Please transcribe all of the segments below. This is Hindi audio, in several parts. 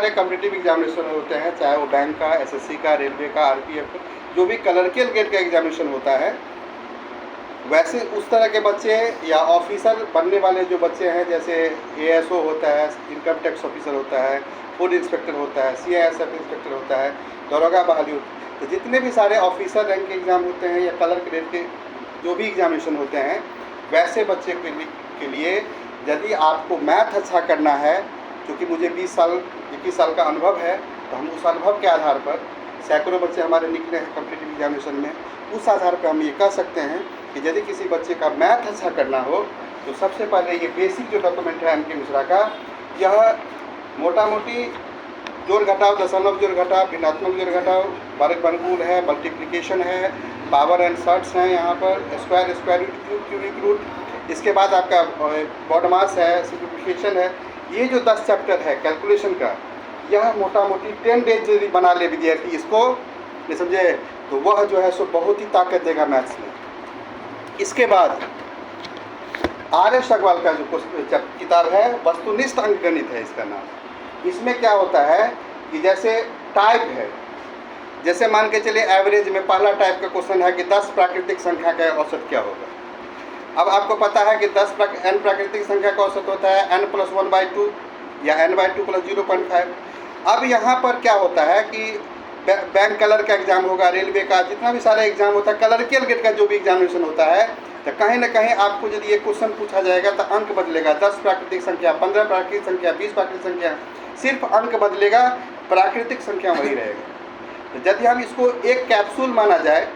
सारे कॉम्पिटिटिव एग्जामिनेशन होते हैं, चाहे वो बैंक का, एसएससी का, रेलवे का, आरपीएफ का, जो भी क्लर्कियल ग्रेड का एग्जामिनेशन होता है, वैसे उस तरह के बच्चे या ऑफिसर बनने वाले जो बच्चे हैं, जैसे एएसओ होता है, इनकम टैक्स ऑफिसर होता है, फूड इंस्पेक्टर होता है, सीआईएसएफ इंस्पेक्टर होता है, दरोगा बहाली होती है, तो जितने भी सारे ऑफिसर रैंक के एग्ज़ाम होते हैं या क्लर्क ग्रेड के जो भी एग्जामिनेशन होते हैं, वैसे बच्चे के लिए यदि आपको मैथ अच्छा करना है, क्योंकि मुझे 20 साल 21 साल का अनुभव है, तो हम उस अनुभव के आधार पर, सैकड़ों बच्चे हमारे निकले हैं कॉम्पिटिटिव एग्जामिनेशन में, उस आधार पर हम ये कह सकते हैं कि यदि किसी बच्चे का मैथ अच्छा करना हो तो सबसे पहले ये बेसिक जो डॉक्यूमेंट है एमके मिश्रा का, यह मोटा मोटी जोड़ घटाव, दशमलव जोड़ घटाव, भिन्नात्मक जोड़ घटाव, वर्ग वर्गमूल है, मल्टीप्लिकेशन है, पावर एंड सर्ट्स हैं, यहाँ पर square, square root, cube, cubic root, इसके बाद आपका बॉड मास है, सिंप्लीफिकेशन है। ये जो 10 चैप्टर है कैलकुलेशन का, यह मोटा मोटी 10 डेज यदि बना ले विद्यार्थी इसको, ये समझे, तो वह जो है सो बहुत ही ताकत देगा मैथ्स में। इसके बाद आर.एस. अग्रवाल का जो किताब है, वस्तुनिष्ठ अंकगणित है इसका नाम। इसमें क्या होता है कि जैसे टाइप है, जैसे मान के चलिए एवरेज में पहला टाइप का क्वेश्चन है कि 10 प्राकृतिक संख्या का औसत क्या होगा। अब आपको पता है कि n प्राकृतिक संख्या का औसत होता है n+1/2 या n/2 + 0.5। अब यहाँ पर क्या होता है कि बैंक कलर का एग्जाम होगा, रेलवे का, जितना भी सारा एग्जाम होता है, क्लर्कियल ग्रेड का जो भी एग्जामिनेशन होता है, तो कहीं ना कहीं आपको यदि ये क्वेश्चन पूछा जाएगा तो अंक बदलेगा, 10 प्राकृतिक संख्या, 15 प्राकृतिक संख्या, 20 प्राकृतिक संख्या, सिर्फ अंक बदलेगा, प्राकृतिक संख्या वही रहेगा। तो यदि हम इसको एक कैप्सूल माना जाए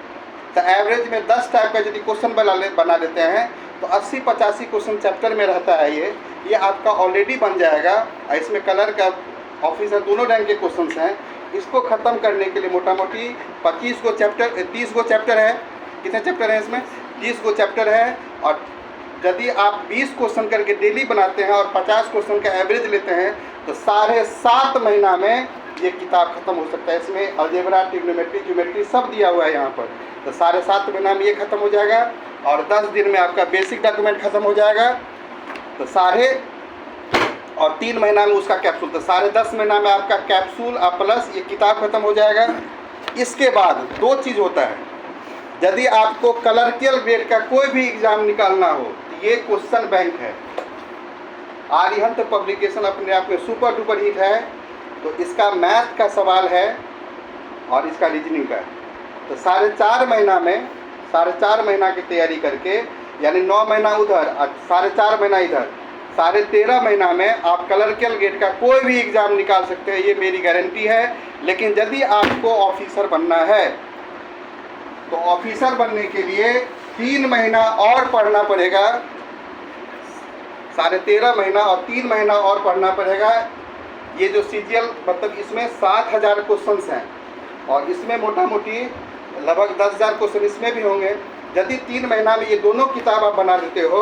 तो एवरेज में 10 टाइप का यदि क्वेश्चन बना लेते हैं तो 80-85 क्वेश्चन चैप्टर में रहता है। ये आपका ऑलरेडी बन जाएगा। इसमें कलर का ऑफिसर दोनों रैंक के क्वेश्चन हैं। इसको ख़त्म करने के लिए मोटा मोटी 25 गो चैप्टर, 30 गो चैप्टर है। कितने चैप्टर हैं इसमें? 30 गो चैप्टर है। और यदि आप 20 क्वेश्चन करके डेली बनाते हैं और 50 क्वेश्चन का एवरेज लेते हैं तो 7.5 महीना में ये किताब ख़त्म हो सकता है। इसमें अलजेब्रा, ट्रिग्नोमेट्री, ज्योमेट्री सब दिया हुआ है यहाँ पर। तो 7.5 महीना में ये ख़त्म हो जाएगा और 10 दिन में आपका बेसिक डॉक्यूमेंट ख़त्म हो जाएगा। तो 3 महीना में उसका कैप्सूल, तो 10.5 महीना में आपका कैप्सूल और प्लस ये किताब ख़त्म हो जाएगा। इसके बाद 2 चीज़ होता है, यदि आपको क्लर्कियल ग्रेड का कोई भी एग्ज़ाम निकालना हो तो ये क्वेश्चन बैंक है। आर्यहंत पब्लिकेशन अपने आप में सुपर डुपर हिट है। तो इसका मैथ का सवाल है और इसका रीजनिंग का है। तो 4.5 महीना में 4.5 महीना की तैयारी करके, यानी 9 महीना उधर और 4.5 महीना इधर, 13.5 महीना में आप क्लर्कियल ग्रेड का कोई भी एग्ज़ाम निकाल सकते हैं, ये मेरी गारंटी है। लेकिन यदि आपको ऑफिसर बनना है तो ऑफिसर बनने के लिए 3 महीना और पढ़ना पड़ेगा। 13.5 महीना और 3 महीना और पढ़ना पड़ेगा। ये जो सीजीएल, मतलब इसमें 7,000 क्वेश्चंस हैं और इसमें मोटा मोटी लगभग 10,000 क्वेश्चन इसमें भी होंगे। यदि 3 महीना में ये दोनों किताब आप बना देते हो,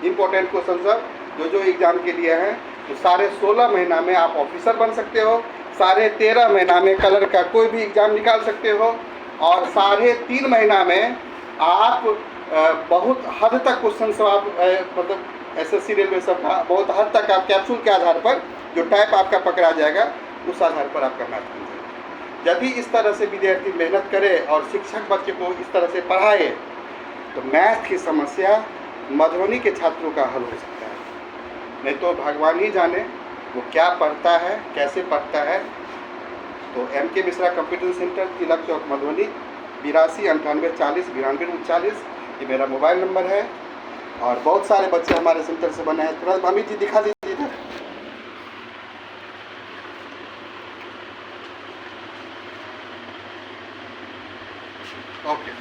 इम्पोर्टेंट क्वेश्चन सब जो एग्ज़ाम के लिए हैं, तो 16.5 महीना में आप ऑफिसर बन सकते हो। 13.5 महीना में कलर का कोई भी एग्ज़ाम निकाल सकते हो और 3.5 महीना में आप बहुत हद तक क्वेश्चन सब आप मतलब एसएससी, रेलवे सब का बहुत हद तक आप कैप्सूल के आधार पर जो टाइप आपका पकड़ा जाएगा उस आधार पर आपका मैथ बन जाएगा। यदि इस तरह से विद्यार्थी मेहनत करे और शिक्षक बच्चे को इस तरह से पढ़ाए तो मैथ की समस्या मधुबनी के छात्रों का हल हो सकता है। नहीं तो भगवान ही जाने वो क्या पढ़ता है, कैसे पढ़ता है। तो एमके मिश्रा कंप्यूटर सेंटर, तिलक चौक, मधुबनी, 82 98 40 92 40 ये मेरा मोबाइल नंबर है। और बहुत सारे बच्चे हमारे सेंटर से बने हैं। तुरंत अमित जी दिखा दीजिए इधर। ओके।